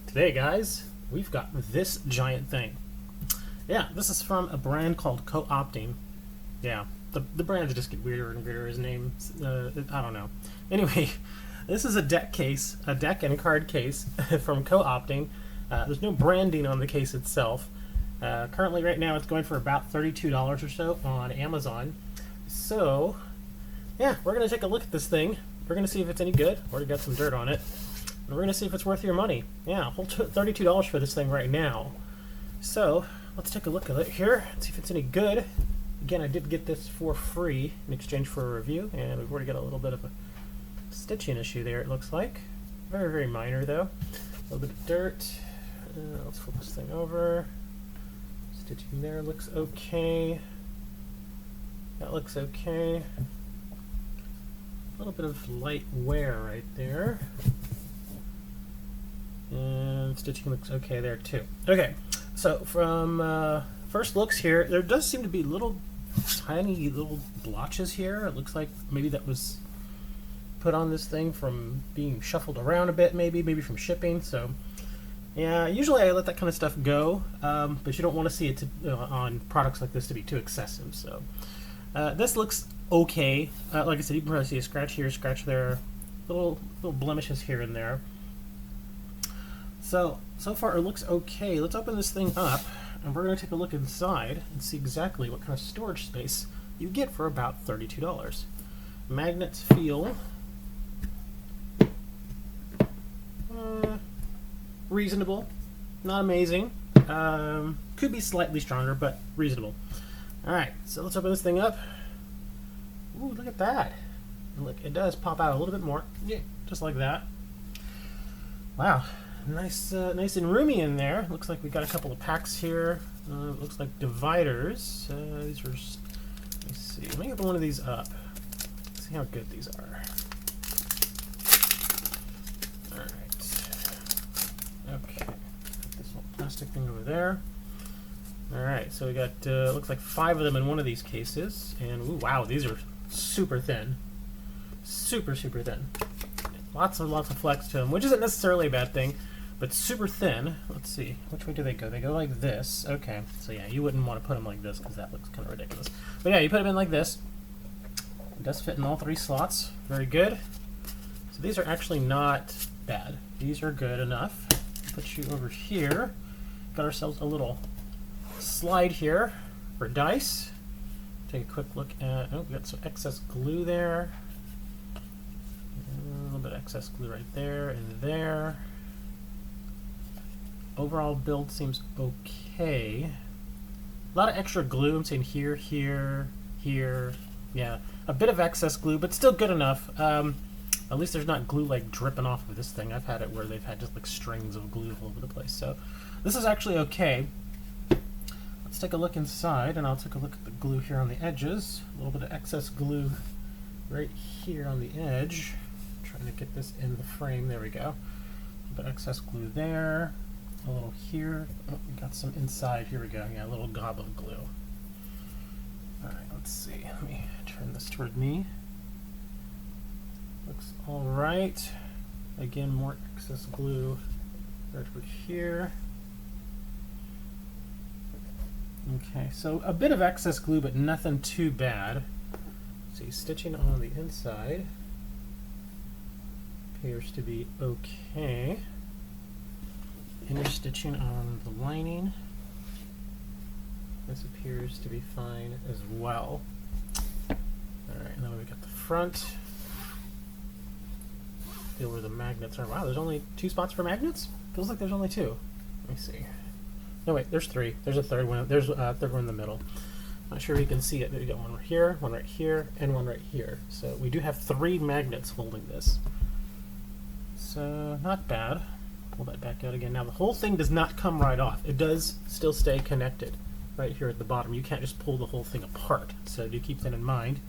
Today, guys, we've got this giant thing. Yeah, this is from a brand called Co-opting. Yeah, the brands just get weirder and weirder. His name, I don't know. Anyway, this is a deck and card case from Co-opting. There's no branding on the case itself. Currently, right now, it's going for about $32 or so on Amazon. So, yeah, we're going to take a look at this thing. We're going to see if it's any good. Already got some dirt on it. And we're going to see if it's worth your money. Yeah, whole $32 for this thing right now. So, let's take a look at it here and see if it's any good. Again, I did get this for free in exchange for a review, and we've already got a little bit of a stitching issue there, it looks like. Very, very minor, though. A little bit of dirt. Let's flip this thing over. Stitching there looks okay. That looks okay. A little bit of light wear right there. And stitching looks okay there too. Okay, so from first looks here, there does seem to be tiny little blotches here. It looks like maybe that was put on this thing from being shuffled around a bit, maybe from shipping. So yeah, usually I let that kind of stuff go, but you don't want to see it on products like this to be too excessive. So this looks okay. Like I said, you can probably see a scratch here, scratch there, little blemishes here and there. So far it looks okay. Let's open this thing up, and we're going to take a look inside and see exactly what kind of storage space you get for about $32. Magnets feel reasonable, not amazing. Could be slightly stronger, but reasonable. Alright, so let's open this thing up. Ooh, look at that. Look, it does pop out a little bit more. Yeah, just like that. Wow. Nice and roomy in there. Looks like we got a couple of packs here. Looks like dividers. These are. Let me see. Let me open one of these up. See how good these are. All right. Okay. Put this little plastic thing over there. All right. So we got looks like 5 of them in one of these cases. And ooh, wow, these are super thin. Super thin. Lots of flex to them, which isn't necessarily a bad thing. But super thin. Let's see. Which way do they go? They go like this. Okay. So yeah, you wouldn't want to put them like this because that looks kind of ridiculous. But yeah, you put them in like this. It does fit in all 3 slots. Very good. So these are actually not bad. These are good enough. Put you over here. Got ourselves a little slide here for dice. Take a quick look at. Oh, we got some excess glue there. A little bit of excess glue right there and there. Overall build seems okay. A lot of extra glue. I'm saying here, here. Yeah, a bit of excess glue, but still good enough. At least there's not glue like dripping off of this thing. I've had it where they've had just like strings of glue all over the place. So this is actually okay. Let's take a look inside, and I'll take a look at the glue here on the edges. A little bit of excess glue right here on the edge. Trying to get this in the frame. There we go. A little bit of excess glue there. A little here. Oh, we got some inside. Here we go. Yeah, a little gob of glue. Alright, let's see. Let me turn this toward me. Looks alright. Again, more excess glue right over here. Okay, so a bit of excess glue, but nothing too bad. See, stitching on the inside appears to be okay. Inner stitching on the lining. This appears to be fine as well. Alright, and then we've got the front. Feel where the magnets are. Wow, there's only 2 spots for magnets? Feels like there's only 2. Let me see. No, wait, there's 3. There's a third one. There's a third one in the middle. Not sure if you can see it, but we got one right here, and one right here. So we do have 3 magnets holding this. So, not bad. Pull that back out again. Now, the whole thing does not come right off. It does still stay connected right here at the bottom. You can't just pull the whole thing apart. So do keep that in mind.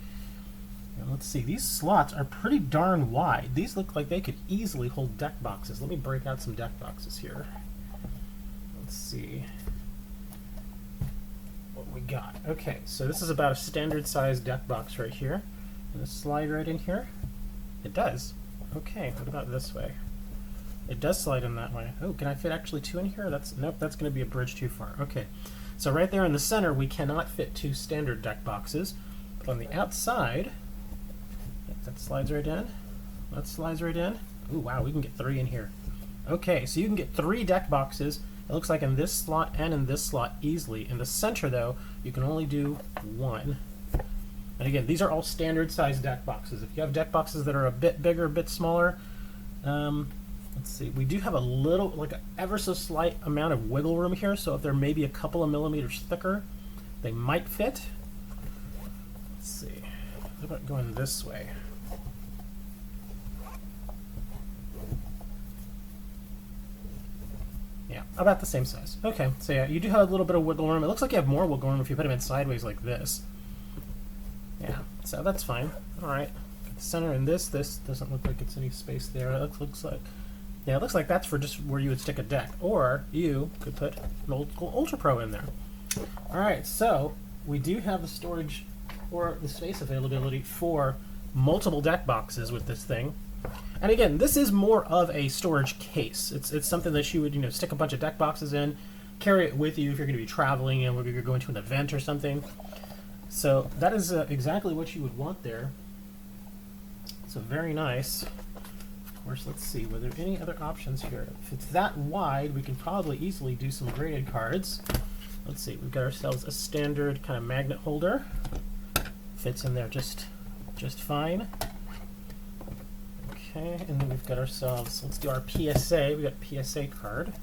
Now, let's see. These slots are pretty darn wide. These look like they could easily hold deck boxes. Let me break out some deck boxes here. Let's see what we got. Okay, so this is about a standard size deck box right here. And a slide right in here. It does. Okay, what about this way? It does slide in that way. Oh, can I fit actually 2 in here? Nope, that's going to be a bridge too far. Okay, so right there in the center, we cannot fit 2 standard deck boxes. But on the outside, that slides right in. That slides right in. Ooh, wow, we can get 3 in here. Okay, so you can get 3 deck boxes. It looks like in this slot and in this slot easily. In the center, though, you can only do 1. And again, these are all standard size deck boxes. If you have deck boxes that are a bit bigger, a bit smaller, let's see, we do have a little, like an ever so slight amount of wiggle room here, so if they're maybe a couple of millimeters thicker, they might fit. Let's see, how about going this way? Yeah, about the same size. Okay, so yeah, you do have a little bit of wiggle room. It looks like you have more wiggle room if you put them in sideways like this. Yeah, so that's fine. All right, the center and this doesn't look like it's any space there. It looks like, yeah, it looks like that's for just where you would stick a deck, or you could put an old school Ultra Pro in there. All right, so we do have the storage or the space availability for multiple deck boxes with this thing. And again, this is more of a storage case. It's something that you would stick a bunch of deck boxes in, carry it with you if you're going to be traveling and maybe you're going to an event or something. So that is exactly what you would want there. So very nice. Of course, let's see, were there any other options here? If it's that wide, we can probably easily do some graded cards. Let's see, we've got ourselves a standard kind of magnet holder. Fits in there just fine. Okay, and then we've got ourselves, let's do our PSA. We got a PSA card.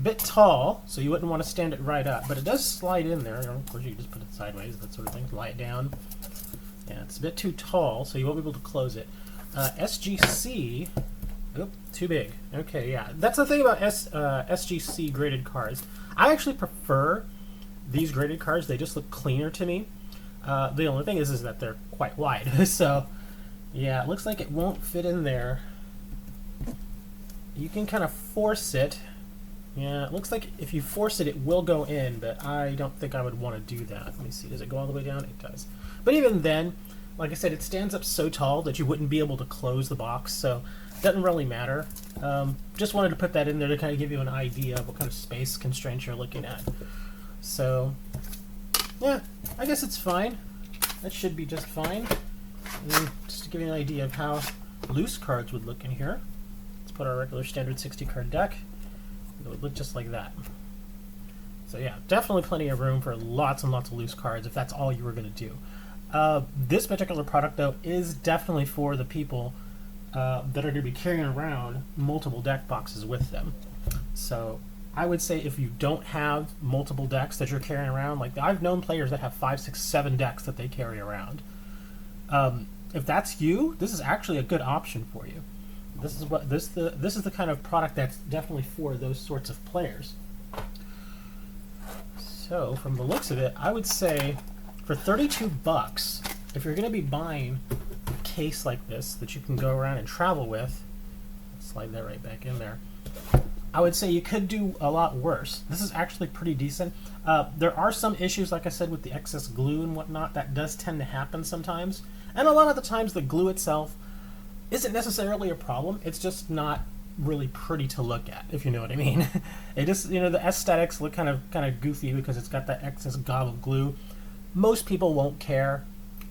Bit tall, so you wouldn't want to stand it right up, but it does slide in there. Of course, you can just put it sideways, that sort of thing. Lie it down. Yeah, it's a bit too tall, so you won't be able to close it. SGC, oop, too big. Okay, yeah, that's the thing about SGC graded cards. I actually prefer these graded cards. They just look cleaner to me. The only thing is that they're quite wide, so yeah, it looks like it won't fit in there. You can kind of force it. Yeah, it looks like if you force it, it will go in, but I don't think I would want to do that. Let me see, does it go all the way down? It does. But even then, like I said, it stands up so tall that you wouldn't be able to close the box, so it doesn't really matter. Just wanted to put that in there to kind of give you an idea of what kind of space constraints you're looking at. So, yeah, I guess it's fine. That should be just fine. And just to give you an idea of how loose cards would look in here, let's put our regular standard 60 card deck. It would look just like that. So yeah, definitely plenty of room for lots and lots of loose cards if that's all you were going to do. This particular product, though, is definitely for the people that are going to be carrying around multiple deck boxes with them. So I would say if you don't have multiple decks that you're carrying around, like I've known players that have 5, 6, 7 decks that they carry around. If that's you, this is actually a good option for you. This is the kind of product that's definitely for those sorts of players. So from the looks of it, I would say for $32, if you're going to be buying a case like this that you can go around and travel with, slide that right back in there, I would say you could do a lot worse. This is actually pretty decent. There are some issues, like I said, with the excess glue and whatnot. That does tend to happen sometimes. And a lot of the times the glue itself isn't necessarily a problem. It's just not really pretty to look at, if you know what I mean. It just, the aesthetics look kind of goofy because it's got that excess gob of glue. Most people won't care.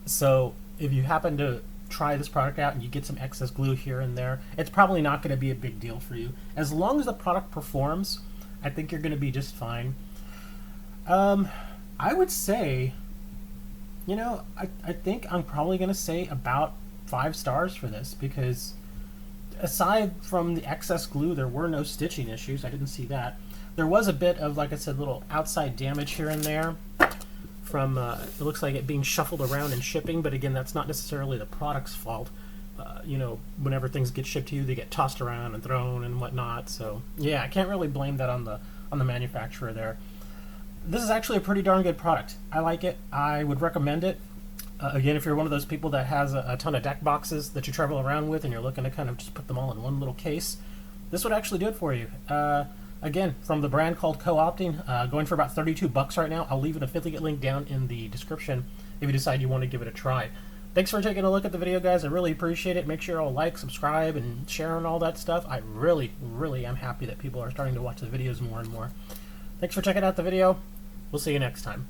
So if you happen to try this product out and you get some excess glue here and there, it's probably not going to be a big deal for you. As long as the product performs, I think you're going to be just fine. I would say, I think I'm probably going to say about 5 stars for this, because aside from the excess glue, there were no stitching issues. I didn't see that. There was a bit of, like I said, little outside damage here and there from, it looks like it being shuffled around and shipping, but again, that's not necessarily the product's fault. Whenever things get shipped to you, they get tossed around and thrown and whatnot. So yeah, I can't really blame that on the manufacturer there. This is actually a pretty darn good product. I like it. I would recommend it. Again, if you're one of those people that has a ton of deck boxes that you travel around with and you're looking to kind of just put them all in one little case, this would actually do it for you. Again, from the brand called Co-Opting, going for about $32 right now. I'll leave an affiliate link down in the description if you decide you want to give it a try. Thanks for taking a look at the video, guys. I really appreciate it. Make sure you all like, subscribe, and share and all that stuff. I really, really am happy that people are starting to watch the videos more and more. Thanks for checking out the video. We'll see you next time.